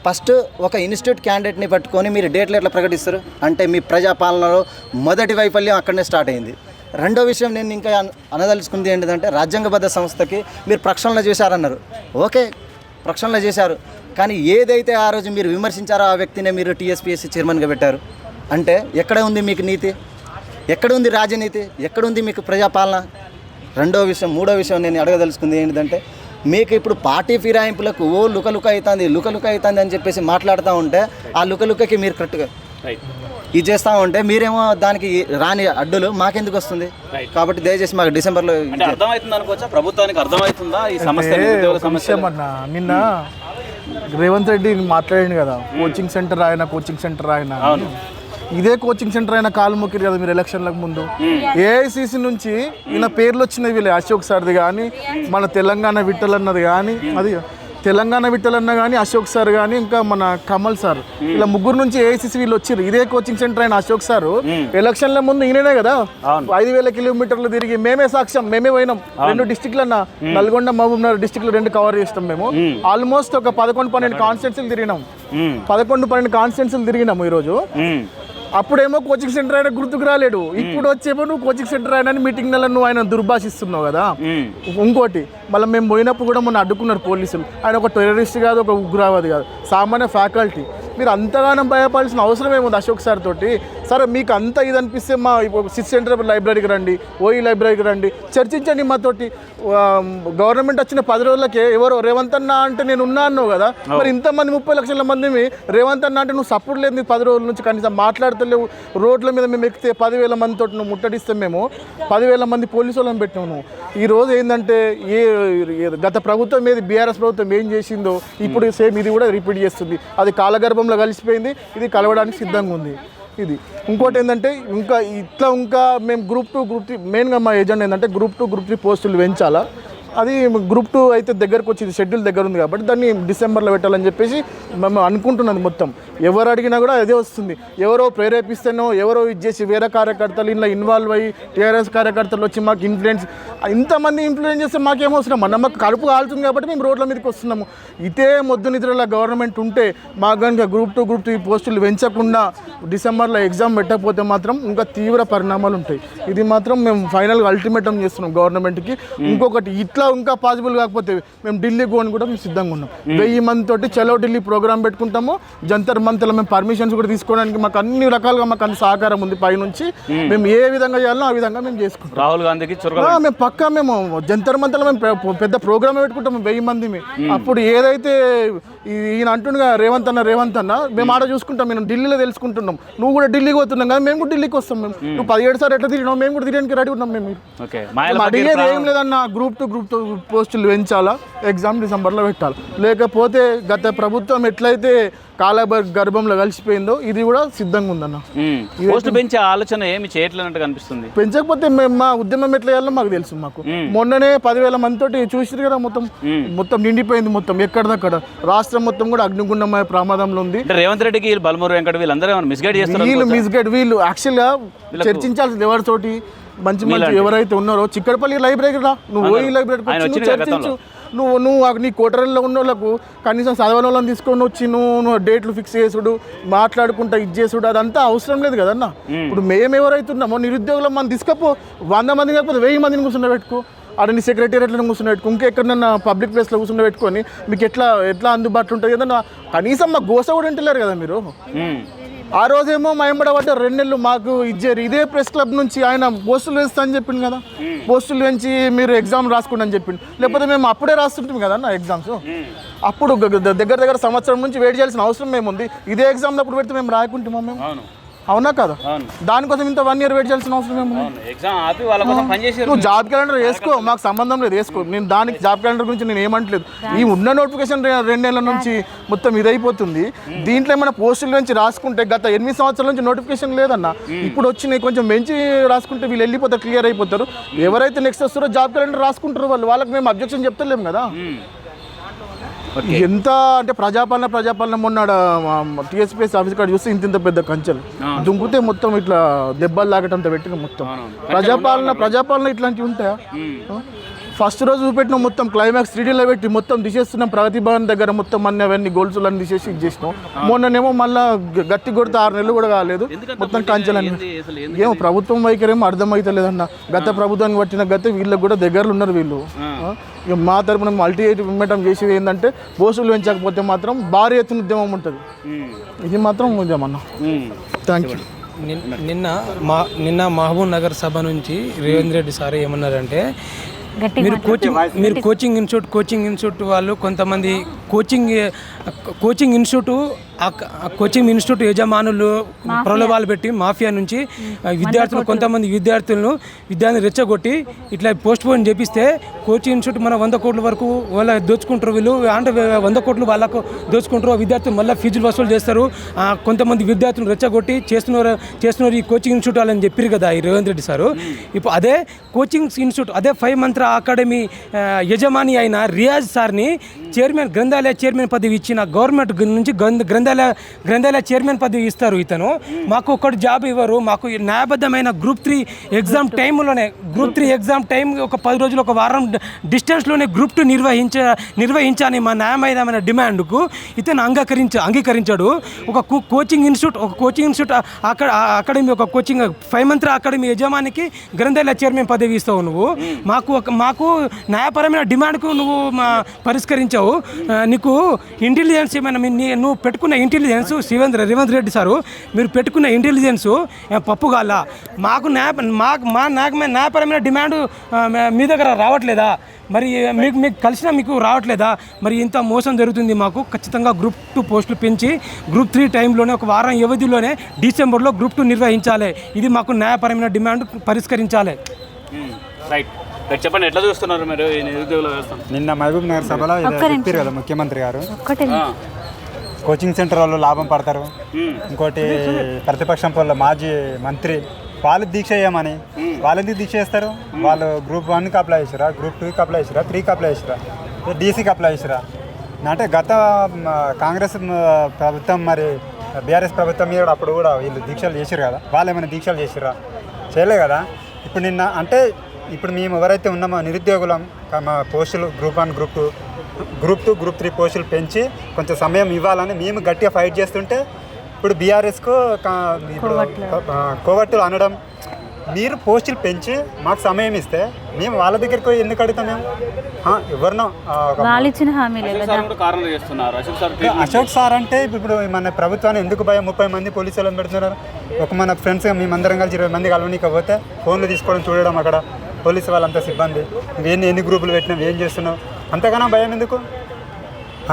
ఫస్ట్ ఒక ఇన్స్టిట్యూట్ క్యాండిడేట్ని పట్టుకొని మీరు డేట్లు ఎట్లా ప్రకటిస్తారు అంటే మీ ప్రజాపాలనలో మొదటి వైఫల్యం అక్కడనే స్టార్ట్ అయింది. రెండో విషయం నేను ఇంకా అనదలుచుకుంది ఏంటంటే రాజ్యాంగబద్ధ సంస్థకి మీరు ప్రక్షాళన చేశారన్నారు. ఓకే, ప్రక్షాళన చేశారు, కానీ ఏదైతే ఆ రోజు మీరు విమర్శించారో ఆ వ్యక్తినే మీరు టీఎస్పీఎస్సీ చైర్మన్గా పెట్టారు. అంటే ఎక్కడ ఉంది మీకు నీతి? ఎక్కడ ఉంది రాజనీతి? ఎక్కడ ఉంది మీకు ప్రజాపాలన? రెండో విషయం. మూడో విషయం నేను అడగదలుచుకుంది ఏంటంటే మీకు ఇప్పుడు పార్టీ ఫిరాయింపులకు లుకలుక అవుతుంది అని చెప్పేసి మాట్లాడుతూ ఉంటే ఆ లుకలుకకి మీరు కరెక్ట్గా ఇది చేస్తూ ఉంటే మీరేమో దానికి రాని అడ్డులు మాకెందుకు వస్తుంది? కాబట్టి దయచేసి మాకు డిసెంబర్లో అర్థమవుతుంది అనుకోవచ్చా? ప్రభుత్వానికి అర్థమవుతుందా ఈ సమస్య? నిన్న రేవంత్ రెడ్డి మాట్లాడింది కదా, కోచింగ్ సెంటర్ ఆయన ఇదే కోచింగ్ సెంటర్ అయినా కాలు మొక్కిరు కదా మీరు ఎలక్షన్లకు ముందు. ఏఐసిసి నుంచి ఈయన పేర్లు వచ్చినవి వీళ్ళే, అశోక్ సార్ది కానీ, మన తెలంగాణ విఠల్ అన్నది కానీ, అది తెలంగాణ విఠల్ అన్న కానీ, అశోక్ సార్ కానీ, ఇంకా మన కమల్ సార్, ఇలా ముగ్గురు నుంచి ఏఐసిసి వీళ్ళు వచ్చారు. ఇదే కోచింగ్ సెంటర్ అయిన అశోక్ సార్ ఎలక్షన్ల ముందు ఈయననే కదా 5,000 కిలోమీటర్లు తిరిగి మేమే సాక్ష్యం, మేమే పోయినాం. 2 డిస్టిక్లు అన్న, నల్గొండ, మహబూబ్నగర్ డిస్టిక్లు 2 కవర్ చేస్తాం మేము. ఆల్మోస్ట్ ఒక 11-12 కాన్స్టిట్యున్సీలు తిరిగినాం. 11-12 కాన్స్టిట్యున్సీలు తిరిగినాము ఈరోజు. అప్పుడేమో కోచింగ్ సెంటర్ అయినా గుర్తుకు రాలేడు, ఇప్పుడు వచ్చేమో నువ్వు కోచింగ్ సెంటర్ అయినా మీటింగ్లలో నువ్వు ఆయన దుర్భాషిస్తున్నావు కదా. ఇంకోటి మళ్ళీ మేము పోయినప్పుడు కూడా మొన్న అడ్డుకున్నారు పోలీసులు. ఆయన ఒక టెర్రరిస్ట్ కాదు, ఒక ఉగ్రవాది కాదు, సామాన్య ఫ్యాకల్టీ. మీరు అంతగానం భయపడాల్సిన అవసరం ఏముంది అశోక్ సార్ తోటి? సరే మీకు అంత ఇది అనిపిస్తే మా 6th సెంటర్ లైబ్రరీకి రండి, ఓఈ లైబ్రరీకి రండి, చర్చించండి మాతోటి. గవర్నమెంట్ వచ్చిన 10 రోజులకే ఎవరో రేవంత్ అన్న అంటే నేను ఉన్నా అన్నావు కదా, మరి ఇంతమంది 30 లక్షల మంది రేవంత్ అన్న అంటే నువ్వు సపోర్ట్ లేదు 10 రోజుల నుంచి, కనీసం మాట్లాడతలేవు. రోడ్ల మీద మేము ఎక్కితే 10,000 మందితో నువ్వు ముట్టడిస్తే మేము 10,000 మంది పోలీసు వాళ్ళని పెట్టినావు నువ్వు. ఈరోజు ఏంటంటే గత ప్రభుత్వం ఏది బీఆర్ఎస్ ప్రభుత్వం ఏం చేసిందో ఇప్పుడు సేమ్ ఇది కూడా రిపీట్ చేస్తుంది. అది కాలగర్భంలో కలిసిపోయింది, ఇది కలవడానికి సిద్ధంగా ఉంది. ఇది ఇంకోటి ఏంటంటే ఇంకా మేము గ్రూప్ 2 గ్రూప్ 3 మెయిన్గా మా ఏజెండా ఏంటంటే గ్రూప్ 2 గ్రూప్ 3 పోస్టులు పెంచాలా. అది గ్రూప్ 2 అయితే దగ్గరకు వచ్చింది, షెడ్యూల్ దగ్గర ఉంది కాబట్టి దాన్ని డిసెంబర్లో పెట్టాలని చెప్పేసి మేము అనుకుంటున్నది. మొత్తం ఎవరు అడిగినా కూడా అదే వస్తుంది. ఎవరో ప్రేరేపిస్తేనో ఎవరో ఇది చేసి వేరే కార్యకర్తలు ఇలా ఇన్వాల్వ్ అయ్యి టీఆర్ఎస్ కార్యకర్తలు వచ్చి మాకు ఇన్ఫ్లుయెన్స్, ఇంతమంది ఇన్ఫ్లుయెన్స్ చేస్తే మాకేమవసరం? మాకు కడుపు కాలుతుంది కాబట్టి మేము రోడ్ల మీదకి వస్తున్నాము. ఇదే మొద్దు నిద్రల గవర్నమెంట్ ఉంటే మాకు కనుక గ్రూప్ 2 గ్రూప్ 3 పోస్టులు పెంచకుండా డిసెంబర్లో ఎగ్జామ్ పెట్టకపోతే మాత్రం ఇంకా తీవ్ర పరిణామాలు ఉంటాయి. ఇది మాత్రం మేము ఫైనల్గా అల్టిమేటం చేస్తున్నాం గవర్నమెంట్కి. ఇంకొకటి ఇట్లా ఇంకా పాసిబుల్ కాకపోతే మేము ఢిల్లీ గోని కూడా మేము సిద్ధంగా ఉన్నాం. 1000 మంది తోటి చలో ఢిల్లీ ప్రోగ్రామ్ పెట్టుకుంటాము. జంతర్ మంతర్లో మేము పర్మిషన్స్ కూడా తీసుకోవడానికి మాకు అన్ని రకాలుగా మాకు అన్ని సహకారం ఉంది పైనుంచి. మేము ఏ విధంగా చేయాలో ఆ విధంగా మేము చేసుకుంటాం. రాహుల్ గాంధీకి మేము పక్కా మేము జంతర్ మంతర్లో మేము పెద్ద ప్రోగ్రామ్ పెట్టుకుంటాము 1000 మంది. అప్పుడు ఏదైతే ఈయన అంటుండగా రేవంత్ అన్న మేము ఆడ చూసుకుంటాం, మేము ఢిల్లీలో తెలుసుకుంటున్నాం. నువ్వు కూడా ఢిల్లీకి పోతున్నాం కదా, మేము కూడా ఢిల్లీకి వస్తాం. నువ్వు 17 సార్లు ఎట్లా తిరిగినావు, మేము కూడా తిరగడానికి రెడీ ఉన్నాం. మేము అడిగేది ఏం లేదన్న, గ్రూప్ 2 గ్రూప్ 3 పోస్టులు పెంచాలా, ఎగ్జామ్ డిసెంబర్లో పెట్టాలి. లేకపోతే గత ప్రభుత్వం ఎట్లయితే గర్భంలో కలిసిపోయిందో ఇది కూడా సిద్ధంగా ఉందన్న. పోస్టులు పెంచే ఆలోచన ఏమి చేయట్లేనట్టు కనిపిస్తుంది. పెంచకపోతే మేము మా ఉద్యమం ఎట్లా చేయాలో మాకు తెలుసు. మాకు మొన్ననే 10,000 మందితోటి చూసారు కదా, మొత్తం నిండిపోయింది. మొత్తం ఎక్కడిదక్కడ రాష్ట్రం మొత్తం కూడా అగ్నిగుండమయ ప్రమాదంలో ఉంది. రేవంత్ రెడ్డికి బల్మూరు వెంకట వీళ్ళందరూ మిస్గైడ్ చేస్తారు. వీళ్ళు యాక్చువల్గా చర్చించాల్సింది ఎవరితోటి మంచి ఎవరైతే ఉన్నారో. చిక్కడపల్లి లైబ్రరీ రా, నువ్వు పోయి లైబ్రరీకి చర్చించు. నువ్వు నీ కోటరీలో ఉన్న వాళ్ళకు కనీసం చదవని వాళ్ళని తీసుకొని వచ్చి నువ్వు డేట్లు ఫిక్స్ చేసుడు, మాట్లాడుకుంటా ఇది చేసుడు, అదంతా అవసరం లేదు కదన్న. ఇప్పుడు మేము ఎవరైతే ఉన్నామో నిరుద్యోగులు మనం తీసుకపో, 100 మంది కాకపోతే 1000 మందిని కూర్చుండబెట్టుకో, అక్కడ నీ సెక్రటేరియట్లో కూర్చుండబెట్టుకో, ఇంకెక్కడన్నా పబ్లిక్ ప్లేస్లో కూర్చుండబెట్టుకొని మీకు ఎట్లా అందుబాటులో ఉంటుంది కదా. కనీసం మా గోస కూడా వింటలేరు కదా మీరు. ఆ రోజేమో మా ఎంబడ పడ్డ 2 నెలలు మాకు ఇచ్చారు. ఇదే ప్రెస్ క్లబ్ నుంచి ఆయన పోస్టులు వేస్తా అని చెప్పింది కదా, పోస్టులు వేయించి మీరు ఎగ్జామ్ రాసుకోండి అని చెప్పింది. లేకపోతే మేము అప్పుడే రాస్తుంటాం కదా అన్న ఎగ్జామ్స్. అప్పుడు దగ్గర సంవత్సరం నుంచి వెయిట్ చేయాల్సిన అవసరం మేముంది. ఇదే ఎగ్జామ్లో అప్పుడు పెడితే మేము రాయకుంటామా మేము? అవునా కదా? దానికోసం ఇంత 1 year వెయిట్ చేయాల్సిన అవసరం ఏమో. నువ్వు జాబ్ క్యాలెండర్ వేసుకో, మాకు సంబంధం లేదు, వేసుకో. నేను దానికి జాబ్ క్యాలెండర్ గురించి నేను ఏమంటలేదు. ఈ ఉన్న నోటిఫికేషన్ 2 నెలల నుంచి మొత్తం ఇదైపోతుంది. దీంట్లో ఏమైనా పోస్టుల నుంచి రాసుకుంటే గత 8 సంవత్సరాల నుంచి నోటిఫికేషన్ లేదన్న. ఇప్పుడు వచ్చి కొంచెం మంచి రాసుకుంటే వీళ్ళు వెళ్ళిపోతారు, క్లియర్ అయిపోతారు. ఎవరైతే నెక్స్ట్ వస్తారో జాబ్ క్యాలెండర్ రాసుకుంటారో వాళ్ళకి మేము అబ్జెక్షన్ చెప్తలేము కదా. ఎంత అంటే ప్రజాపాలన మొన్న టీఎస్పీఎస్ ఆఫీస్ కాడ చూస్తే ఇంత పెద్ద కంచెలు దుంకుతే మొత్తం ఇట్లా దెబ్బలు లాగటంత పెట్టిన మొత్తం ప్రజాపాలన ఇట్లాంటివి ఉంటాయా? ఫస్ట్ రోజు చూపెట్టిన మొత్తం క్లైమాక్స్ 3Dలో పెట్టి మొత్తం తీసేస్తున్నాం. ప్రగతి భవన్ దగ్గర మొత్తం అన్ని అవన్నీ గోల్సులు అన్ని తీసేసి ఇది చేసినాం. మొన్ననేమో మళ్ళీ గట్టి కొడితే 6 నెలలు కూడా కాలేదు, మొత్తం కంచెలన్నీ. ఏమో ప్రభుత్వం వైఖరేమో అర్థమవుతలేదన్న. గత ప్రభుత్వానికి పట్టిన గత వీళ్ళకి కూడా దగ్గరలో ఉన్నారు వీళ్ళు. ఇక మా తరపున అల్టిమేటం చేసేది ఏంటంటే పోస్టులు పెంచకపోతే మాత్రం భారీ ఎత్తున ఉద్యమం ఉంటుంది. ఇది మాత్రం ఉద్యమం అన్న. Thank you. నిన్న మహబూబ్ నగర్ సభ నుంచి రేవంత్ రెడ్డి సార్ ఏమన్నారంటే, మీరు కోచింగ్ ఇన్స్టిట్యూట్ వాళ్ళు కొంతమంది కోచింగ్ ఇన్స్టిట్యూట్ యజమానులు ప్రలోభాలు పెట్టి మాఫియా నుంచి కొంతమంది విద్యార్థులను రెచ్చగొట్టి ఇట్లా పోస్ట్ పోన్ చేపిస్తే కోచింగ్ ఇన్స్టిట్యూట్ మన 100 కోట్ల వరకు వాళ్ళ దోచుకుంటారు. వీళ్ళు అంటే 100 కోట్లు వాళ్ళకు దోచుకుంటారు. విద్యార్థులు మళ్ళీ ఫీజులు వసూలు చేస్తారు. కొంతమంది విద్యార్థులను రెచ్చగొట్టి చేస్తున్నారు ఈ కోచింగ్ ఇన్స్టిట్యూట్ వాళ్ళని చెప్పారు కదా ఈ రేవంత్ రెడ్డి సారు. ఇప్పుడు అదే కోచింగ్ ఇన్స్టిట్యూట్, అదే 5 మంత్ర అకాడమీ యజమాని అయిన రియాజ్ సార్ని గ్రంథాలయ చైర్మన్ పదవి ఇచ్చిన గవర్నమెంట్ నుంచి గ్రంథాలయ చైర్మన్ పదవి ఇస్తారు. ఇతను మాకు ఒక్కటి జాబ్ ఇవ్వరు. మాకు న్యాయబద్ధమైన గ్రూప్ 3 ఎగ్జామ్ టైంలోనే ఒక 10 రోజులు, ఒక వారం డిస్టెన్స్లోనే గ్రూప్ 2 నిర్వహించాలని మా న్యాయమైన డిమాండ్కు ఇతను అంగీకరించాడు. ఒక కోచింగ్ ఇన్స్టిట్యూట్ అకాడమీ, ఒక కోచింగ్ 5 మంత్ర అకాడమీ యజమానికి గ్రంథాలయ చైర్మన్ పదవి ఇస్తావు నువ్వు. మాకు న్యాయపరమైన డిమాండ్కు నువ్వు పరిష్కరించావు. నీకు ఇంటెలిజెన్స్ ఏమైనా నువ్వు పెట్టుకున్న ఇంటెలిజెన్స్ రేవంత్ రెడ్డి సారు మీరు పెట్టుకున్న ఇంటెలిజెన్స్ పప్పుగాల మాకు న్యాయపరమైన డిమాండ్ మీ దగ్గర రావట్లేదా? మరి మీకు కలిసినా మీకు రావట్లేదా? మరి ఇంత మోసం జరుగుతుంది. మాకు ఖచ్చితంగా గ్రూప్ 2 పోస్టులు పెంచి గ్రూప్ 3 టైంలోనే ఒక వారం వ్యవధిలోనే డిసెంబర్లో గ్రూప్ 2 నిర్వహించాలి. ఇది మాకు న్యాయపరమైన డిమాండ్ పరిష్కరించాలి. రైట్, చెప్పండి, ఎట్లా చూస్తున్నారు మీరు ఈ నిరుద్యోగుల వ్యవస్థ? నిన్న మహబూబ్ నగర్ సభలో చెప్పారు కదా ముఖ్యమంత్రి గారు, కోచింగ్ సెంటర్ వాళ్ళు లాభం పడతారు. ఇంకోటి ప్రతిపక్షం వాళ్ళ మాజీ మంత్రి వాళ్ళు దీక్ష చేయమని. వాళ్ళు ఎందుకు దీక్ష చేస్తారు? వాళ్ళు గ్రూప్ 1కి అప్లై చేసిరా, గ్రూప్ 2కి అప్లై చేసిరా, 3కి అప్లై చేసిరా, డీసీకి అప్లై చేసిరా. అంటే గత కాంగ్రెస్ ప్రభుత్వం మరి బీఆర్ఎస్ ప్రభుత్వం మీద అప్పుడు కూడా వీళ్ళు దీక్షలు చేసిరు కదా, వాళ్ళు ఏమైనా దీక్షలు చేసిరా? చేయలే కదా. ఇప్పుడు నిన్న అంటే ఇప్పుడు మేము ఎవరైతే ఉన్నామో నిరుద్యోగులం, మా పోస్టులు గ్రూప్ 1, గ్రూప్ 2, గ్రూప్ 3 పోస్టులు పెంచి కొంచెం సమయం ఇవ్వాలని మేము గట్టిగా ఫైట్ చేస్తుంటే ఇప్పుడు బీఆర్ఎస్కు ఇప్పుడు కోవట్టులు అనడం, మీరు పోస్టులు పెంచి మాకు సమయం ఇస్తే మేము వాళ్ళ దగ్గరికి ఎందుకు అడుగుతాం? మేము ఎవరినో అశోక్ సార్ అంటే ఇప్పుడు మన ప్రభుత్వాన్ని ఎందుకు భయం? 30 మంది పోలీసులను పెడుతున్నారు. ఒక మన ఫ్రెండ్స్గా మేమందరం కలిసి 20 మంది కలవనీకపోతే ఫోన్లు తీసుకోవడం, చూడడం, అక్కడ పోలీసు వాళ్ళంతా సిబ్బంది ఎన్ని గ్రూపులు పెట్టినావు, ఏం చేస్తున్నావు? అంతగానో భయం ఎందుకు?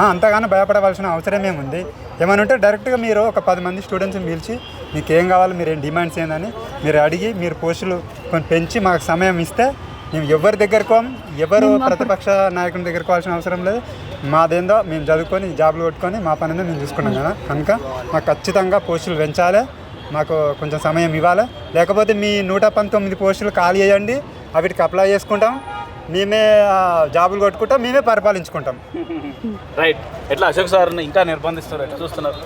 అంతగానో భయపడవలసిన అవసరం ఏముంది? ఏమైనా ఉంటే డైరెక్ట్గా మీరు ఒక 10 మంది స్టూడెంట్స్ని పిలిచి మీకు ఏం కావాలి, మీరు ఏం డిమాండ్స్ ఏందని మీరు అడిగి మీరు పోస్టులు కొంచెం పెంచి మాకు సమయం ఇస్తే మేము ఎవరి దగ్గరకు ఎవరు ప్రతిపక్ష నాయకుని దగ్గరకు పోవాల్సిన అవసరం లేదు. మాదేందో మేము చదువుకొని జాబులు కొట్టుకొని మా పని మేము చూసుకున్నాం కదా. కనుక మాకు ఖచ్చితంగా పోస్టులు పెంచాలి, మాకు కొంచెం సమయం ఇవ్వాలి. లేకపోతే మీ 119 పోస్టులు ఖాళీ చేయండి, వాటికి అప్లై చేసుకుంటాం, మేమే జాబులు కొట్టుకుంటాం, మేమే పరిపాలించుకుంటాం. రైట్. ఎట్లా అశోక్ సార్ని ఇంకా నిర్బంధిస్తారు, ఎట్లా చూస్తున్నారు?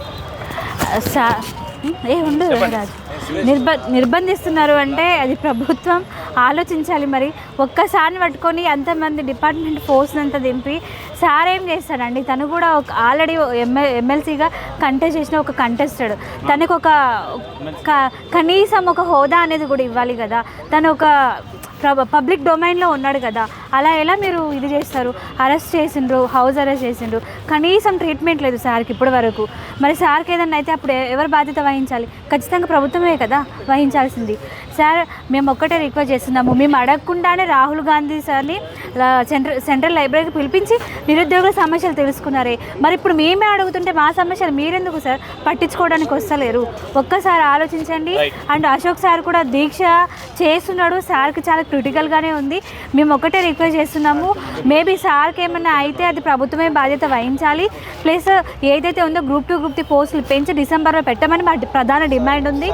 నిర్బంధిస్తున్నారు అంటే అది ప్రభుత్వం ఆలోచించాలి. మరి ఒక్కసారిని పట్టుకొని అంతమంది డిపార్ట్మెంట్ ఫోర్స్ అంతా దింపి సార్ ఏం చేస్తాడండి? తను కూడా ఒక ఆల్రెడీ ఎమ్మెల్సీగా కంటెస్ట్ చేసిన ఒక కంటెస్టెడ్. తనకు ఒక కనీసం ఒక హోదా అనేది కూడా ఇవ్వాలి కదా. తను ఒక పబ్లిక్ డొమైన్లో ఉన్నాడు కదా, అలా ఎలా మీరు ఇది చేస్తారు? అరెస్ట్ చేసిండ్రు, హౌస్ అరెస్ట్ చేసిండ్రు, కనీసం ట్రీట్మెంట్ లేదు సార్కి ఇప్పటి వరకు. మరి సార్కి ఏదన్నా అయితే అప్పుడు ఎవరు బాధ్యత వహించాలి? ఖచ్చితంగా ప్రభుత్వమే కదా వహించాల్సింది. సార్ మేము ఒక్కటే రిక్వెస్ట్ చేస్తున్నాము, మేము అడగకుండానే రాహుల్ గాంధీ సార్ని సెంట్రల్ లైబ్రరీకి పిలిపించి నిరుద్యోగుల సమస్యలు తెలుసుకున్నారే. మరి ఇప్పుడు మేమే అడుగుతుంటే మా సమస్యలు మీరెందుకు సార్ పట్టించుకోవడానికి వస్తలేరు? ఒక్కసారి ఆలోచించండి. అండ్ అశోక్ సార్ కూడా దీక్ష చేస్తున్నాడు, సార్కి చాలా క్రిటికల్గానే ఉంది. మేము ఒకటే రిక్వెస్ట్ చేస్తున్నాము, మేబీ సార్కి ఏమన్నా అయితే అది ప్రభుత్వమే బాధ్యత వహించాలి. ప్లస్ ఏదైతే ఉందో గ్రూప్ 2 గ్రూప్ 3 పోస్టులు పెంచి డిసెంబర్లో పెట్టమని మా ప్రధాన డిమాండ్ ఉంది.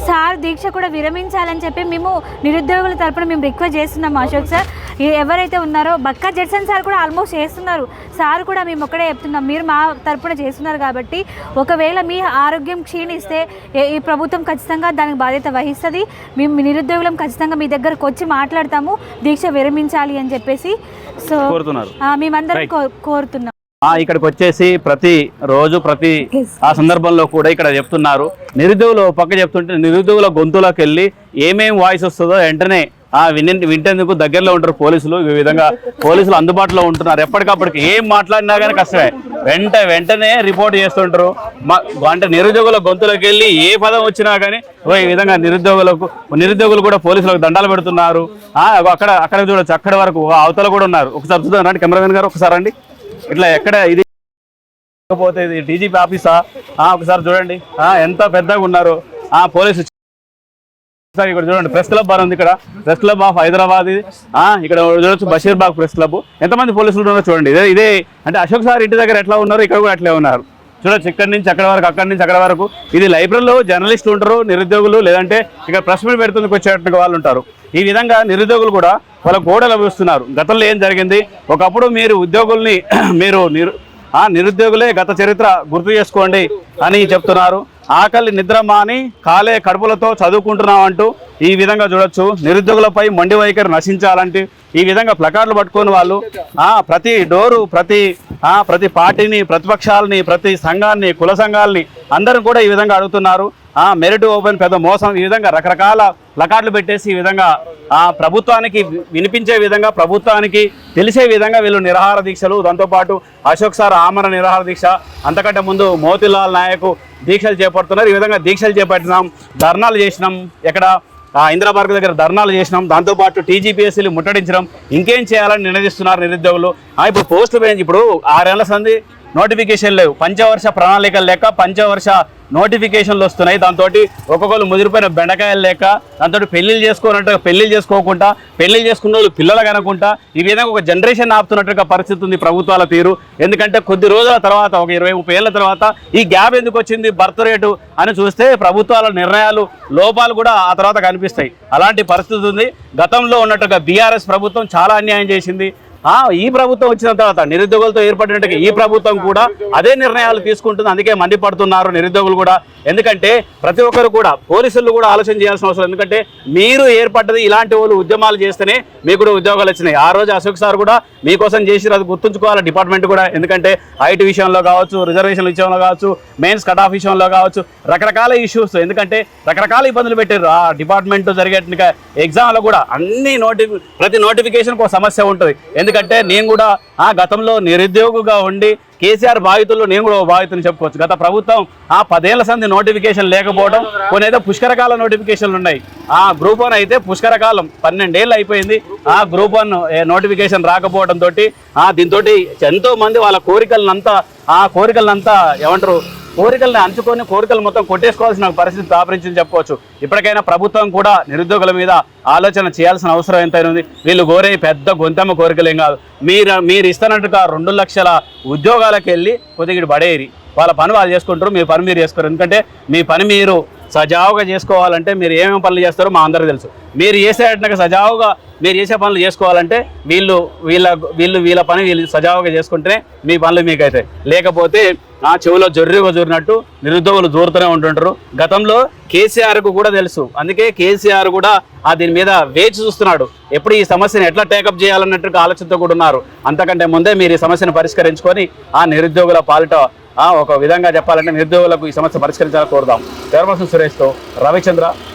సార్ దీక్ష కూడా విరమించాలని చెప్పి మేము నిరుద్యోగుల తరపున మేము రిక్వెస్ట్ చేస్తున్నాము. అశోక్ సార్ ఎవరైతే ఉన్నారో బక్కా జడ్సన్ సార్ కూడా ఆల్మోస్ట్ చేస్తున్నారు. సార్ కూడా మేము ఒక్కడే చెప్తున్నాం, మీరు మా తరపున చేస్తున్నారు కాబట్టి ఒకవేళ మీ ఆరోగ్యం క్షీణిస్తే ఈ ప్రభుత్వం ఖచ్చితంగా దానికి బాధ్యత వహిస్తుంది. మేము నిరుద్యోగులం ఖచ్చితంగా మీ దగ్గరకు వచ్చి మాట్లాడతాము, దీక్ష విరమించాలి అని చెప్పేసి. సో మేమందరం కోరుతున్నాం. ఇక్కడికి వచ్చేసి ప్రతి రోజు ప్రతి ఆ సందర్భంలో కూడా ఇక్కడ చెప్తున్నారు. నిరుద్యోగులు పక్క చెప్తుంటే నిరుద్యోగుల గొంతులోకి వెళ్ళి ఏమేమి వాయిస్ వస్తుందో వెంటనే వింటేందుకు దగ్గరలో ఉంటారు పోలీసులు. ఈ విధంగా పోలీసులు అందుబాటులో ఉంటున్నారు. ఎప్పటికప్పటికి ఏం మాట్లాడినా కానీ కష్టమే, వెంటనే రిపోర్ట్ చేస్తుంటారు. అంటే నిరుద్యోగుల గొంతులోకి వెళ్ళి ఏ పదం వచ్చినా కానీ ఈ విధంగా నిరుద్యోగులు కూడా పోలీసులకు దండాలు పెడుతున్నారు. అక్కడ చూడొచ్చు, అక్కడ వరకు అవతల కూడా ఉన్నారు. ఒకసారి చూద్దాం రండి, కెమెరామెన్ గారు ఒకసారి రండి. ఇట్లా ఎక్కడ ఇది పోతే ఇది డీజీపీ ఆఫీసా? ఒకసారి చూడండి ఎంత పెద్దగా ఉన్నారు పోలీసు. ఇక్కడ చూడండి, ప్రెస్ క్లబ్ బార్ ఉంది, ఇక్కడ ప్రెస్ క్లబ్ ఆఫ్ హైదరాబాద్. ఇక్కడ చూడొచ్చు బషీర్బాగ్ ప్రెస్ క్లబ్. ఎంతమంది పోలీసులు ఉన్నారో చూడండి. ఇదే అంటే అశోక్ సార్ ఇంటి దగ్గర ఎట్లా ఉన్నారు, ఇక్కడ కూడా అట్లే ఉన్నారు. చూడొచ్చు, ఇక్కడి నుంచి అక్కడ వరకు, అక్కడి నుంచి అక్కడ వరకు. ఇది లైబ్రరీలో జర్నలిస్టులు ఉంటారు, నిరుద్యోగులు, లేదంటే ఇక్కడ ప్రెస్ మీట్ పెడుతుందుకు వచ్చేటట్టుగా వాళ్ళు ఉంటారు. ఈ విధంగా నిరుద్యోగులు కూడా వాళ్ళ గోడలు లభిస్తున్నారు. గతంలో ఏం జరిగింది, ఒకప్పుడు మీరు ఉద్యోగుల్ని నిరుద్యోగులే గత చరిత్ర గుర్తు చేసుకోండి అని చెప్తున్నారు. ఆకలి నిద్ర మాని కాలే కడుపులతో చదువుకుంటున్నామంటూ ఈ విధంగా చూడొచ్చు. నిరుద్యోగులపై మొండి వైఖరి నశించాలంటే ఈ విధంగా ప్లకార్డులు పట్టుకొని వాళ్ళు ప్రతి డోరు, ప్రతి పార్టీని, ప్రతిపక్షాలని, ప్రతి సంఘాన్ని, కుల సంఘాలని అందరూ కూడా ఈ విధంగా అడుగుతున్నారు. మెరిట్ ఓపెన్ పెద్ద మోసం, ఈ విధంగా రకరకాల ప్లకార్డులు పెట్టేసి ఈ విధంగా ప్రభుత్వానికి వినిపించే విధంగా, ప్రభుత్వానికి తెలిసే విధంగా వీళ్ళు నిరాహార దీక్షలు, దాంతోపాటు అశోక్ సార్ ఆమరణ నిరాహార దీక్ష, అంతకంటే ముందు మోతీలాల్ నాయక్ దీక్షలు చేపడుతున్నారు. ఈ విధంగా దీక్షలు చేపట్టినాం, ధర్నాలు చేసినాం, ఎక్కడ ఇందిరాపార్క్ దగ్గర ధర్నాలు చేసినాం, దాంతోపాటు టీజీపీఎస్సీలు ముట్టడించడం, ఇంకేం చేయాలని నిర్ణయిస్తున్నారు నిరుద్యోగులు. ఇప్పుడు పోస్టులు పెంచి ఇప్పుడు 6 ఏళ్ల సంది నోటిఫికేషన్ లేవు, పంచవర్ష ప్రణాళికలు లేక పంచవర్ష నోటిఫికేషన్లు వస్తున్నాయి. దాంతో ఒక్కొక్కరు ముదిరిపోయిన బెండకాయలు లేక, దాంతో పెళ్లిళ్ళు చేసుకోనట్టుగా పెళ్లిళ్ళు చేసుకోకుండా, పెళ్లిళ్ళు చేసుకున్న వాళ్ళు పిల్లలు కనుకుంటా ఈ విధంగా ఒక జనరేషన్ ఆపుతున్నట్టుగా పరిస్థితి ఉంది ప్రభుత్వాల తీరు. ఎందుకంటే కొద్ది రోజుల తర్వాత, ఒక 20-30 ఏళ్ల తర్వాత ఈ గ్యాప్ ఎందుకు వచ్చింది బర్త్ రేటు అని చూస్తే ప్రభుత్వాల నిర్ణయాలు లోపాలు కూడా ఆ తర్వాత కనిపిస్తాయి. అలాంటి పరిస్థితి ఉంది. గతంలో ఉన్నట్టుగా బీఆర్ఎస్ ప్రభుత్వం చాలా అన్యాయం చేసింది. ఈ ప్రభుత్వం వచ్చిన తర్వాత నిరుద్యోగులతో ఏర్పడినట్టుగా ఈ ప్రభుత్వం కూడా అదే నిర్ణయాలు తీసుకుంటుంది. అందుకే మండిపడుతున్నారు నిరుద్యోగులు కూడా. ఎందుకంటే ప్రతి ఒక్కరు కూడా, పోలీసులు కూడా ఆలోచన చేయాల్సిన అవసరం. ఎందుకంటే మీరు ఏర్పడ్డది ఇలాంటి వాళ్ళు ఉద్యమాలు చేస్తేనే మీకు కూడా ఉద్యోగాలు వచ్చినాయి. ఆ రోజు అశోక్ సార్ కూడా మీకోసం చేసి అది గుర్తుంచుకోవాలి డిపార్ట్మెంట్ కూడా. ఎందుకంటే ఐటీ విషయంలో కావచ్చు, రిజర్వేషన్ల విషయంలో కావచ్చు, మెయిన్స్ కట్ ఆఫ్ విషయంలో కావచ్చు, రకరకాల ఇష్యూస్. ఎందుకంటే రకరకాల ఇబ్బందులు పెట్టారు ఆ డిపార్ట్మెంట్ జరిగేట్టుగా. ఎగ్జామ్లో కూడా అన్ని ప్రతి నోటిఫికేషన్కి ఒక సమస్య ఉంటుంది. ఎందుకంటే నేను కూడా గతంలో నిరుద్యోగిగా ఉండి కేసీఆర్ బాధితుల్లో నేను కూడా బాధితుని చెప్పుకోవచ్చు. గత ప్రభుత్వం 10 ఏళ్ల సంది నోటిఫికేషన్ లేకపోవడం, కొన్ని అయితే పుష్కరకాల నోటిఫికేషన్లు ఉన్నాయి. గ్రూప్ 1 అయితే పుష్కరకాలం 12 ఏళ్ళు అయిపోయింది. గ్రూప్ 1 నోటిఫికేషన్ రాకపోవడంతో దీంతో ఎంతో మంది వాళ్ళ కోరికలనంతా ఏమంటారు కోరికలను అంచుకొని కోరికలు మొత్తం కొట్టేసుకోవాల్సిన పరిస్థితి దాపరించింది చెప్పుకోవచ్చు. ఇప్పటికైనా ప్రభుత్వం కూడా నిరుద్యోగుల మీద ఆలోచన చేయాల్సిన అవసరం ఎంతైనా ఉంది. వీళ్ళు కోరే పెద్ద గొంతమ్మ కోరికలేం కాదు. మీరు ఇస్తున్నట్టుగా 2 లక్షల ఉద్యోగాలకు వెళ్ళి కొద్దిగా పడేరి వాళ్ళ పని వాళ్ళు చేసుకుంటారు, మీ పని మీరు చేసుకోరు. ఎందుకంటే మీ పని మీరు సజావుగా చేసుకోవాలంటే మీరు ఏమేమి పనులు చేస్తారో మా అందరికీ తెలుసు. మీరు చేసేటట్టుగా సజావుగా మీరు చేసే పనులు చేసుకోవాలంటే వీళ్ళ పని వీళ్ళు సజావుగా చేసుకుంటేనే మీ పనులు మీకైతాయి. లేకపోతే ఆ చెవిలో జొర్రిగా జోరినట్టు నిరుద్యోగులు జోరుతూనే ఉంటుంటారు. గతంలో కేసీఆర్కు కూడా తెలుసు, అందుకే కేసీఆర్ కూడా దీని మీద వేచి చూస్తున్నాడు. ఎప్పుడు ఈ సమస్యను ఎట్లా టేకప్ చేయాలన్నట్టుగా ఆలోచనతో కూడా ఉన్నారు. అంతకంటే ముందే మీరు ఈ సమస్యను పరిష్కరించుకొని ఆ నిరుద్యోగుల పాలిట ఒక విధంగా చెప్పాలంటే నిరుద్యోగులకు ఈ సమస్య పరిష్కరించాలని కోరుదాం. ధర్మసం సురేష్తో రవిచంద్ర.